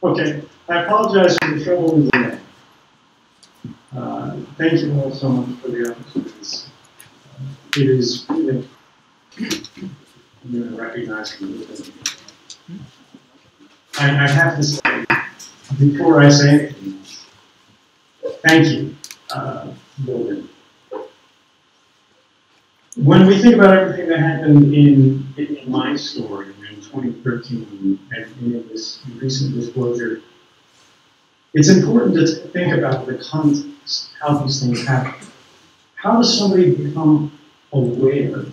Okay, I apologize for the trouble in the delay. Thank you all so much for the opportunities. It is really, I'm going to recognize you. I have to say, before I say anything else, thank you, Bill. When we think about everything that happened in my story in 2013 and in this recent disclosure, it's important to think about the context, how these things happen. How does somebody become aware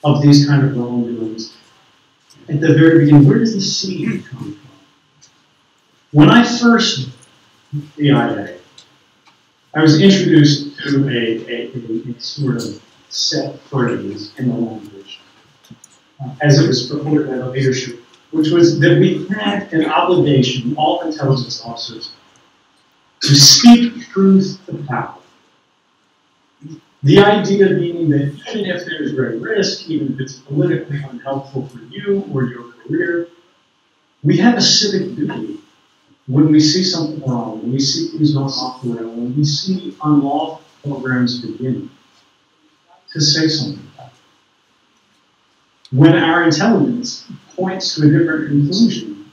of these kind of wrongdoings? At the very beginning, where does the seed come from? When I first did the IA, I was introduced to a sort of set phrase in the language, as it was purported by the leadership, which was that we had an obligation, all intelligence officers, to speak truth to power. The idea being that even if there's great risk, even if it's politically unhelpful for you or your career, we have a civic duty when we see something wrong, when we see things going off the rail, when we see unlawful programs beginning, to say something about it. When our intelligence points to a different conclusion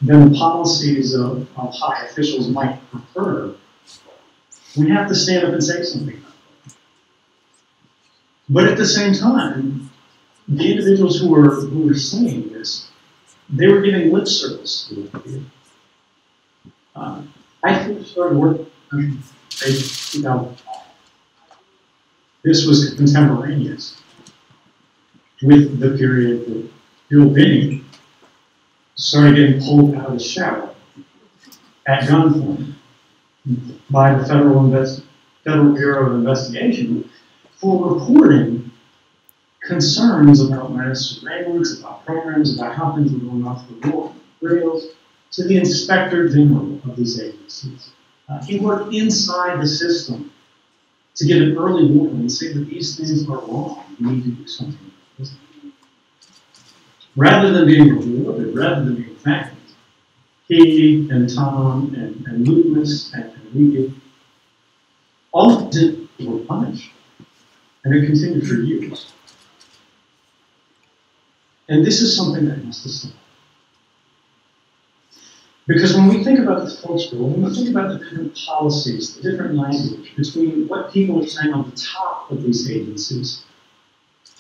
than the policies of high officials might prefer, we have to stand up and say something about it. But at the same time, the individuals who were saying this, they were giving lip service to it. I first started working in 2005. This was contemporaneous with the period that Bill Binney started getting pulled out of the shower at gunpoint by the Federal Bureau of Investigation for reporting concerns about mass surveillance, about programs, about how things were going off the rails, to the Inspector General of these agencies. He worked inside the system to give an early warning and say that these things are wrong. We need to do something about this. Rather than being rewarded, rather than being thanked, he and Tom and Lucas and Regan, all of them were punished. And it continued for years. And this is something that has to stop. Because when we think about the culture, when we think about the different policies, the different language between what people are saying on the top of these agencies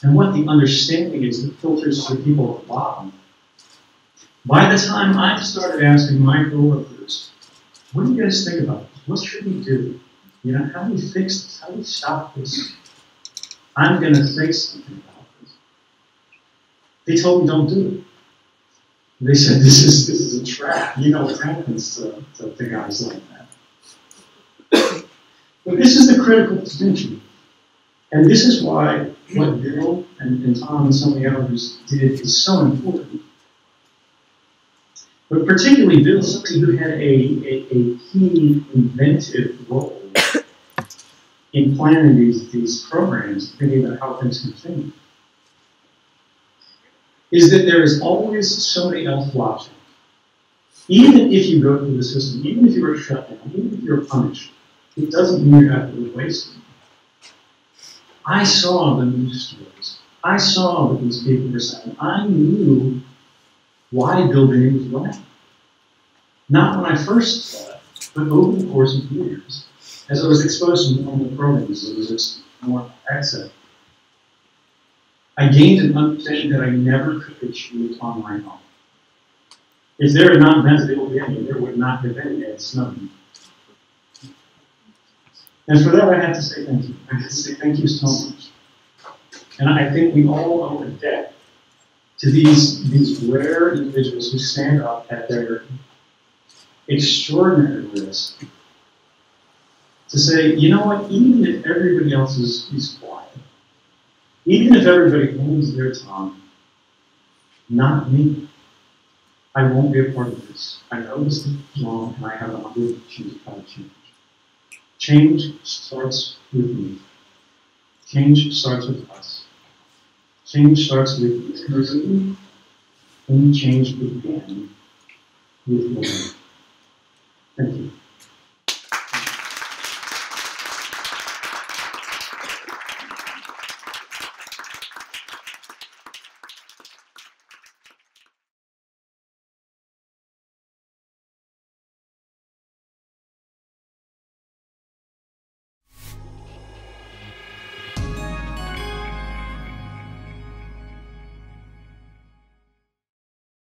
and what the understanding is that filters to the people at the bottom, by the time I started asking my coworkers, what do you guys think about this? What should we do? You know, how do we fix this? How do we stop this? I'm going to say something about this. They told me don't do it. They said, this is a trap. You know what happens to guys like that. But this is the critical distinction. And this is why what Bill and Tom and some of the others did is so important. But particularly Bill, somebody who had a key inventive role in planning these programs, thinking about how things can change, is that there is always somebody else watching. Even if you go through the system, even if you are shut down, even if you're punished, it doesn't mean you have to replace them. I saw the news stories. I saw what these people were saying. I knew why Bill Binney was right. Not when I first saw it, but over the course of years. As I was exposed to more and more programs, there was just more access. I gained an understanding that I never could achieve on my own. If there had not been Bill Binney, there would not have been Ed Snowden. And for that, I have to say thank you. I have to say thank you so much. And I think we all owe a debt to these rare individuals who stand up at their extraordinary risk to say, you know what, even if everybody else is quiet, even if everybody holds their tongue, not me. I won't be a part of this. I know this is wrong, and I have an obligation to try to change. Change starts with me. Change starts with us. Change starts with this person, and change began with William. Thank you.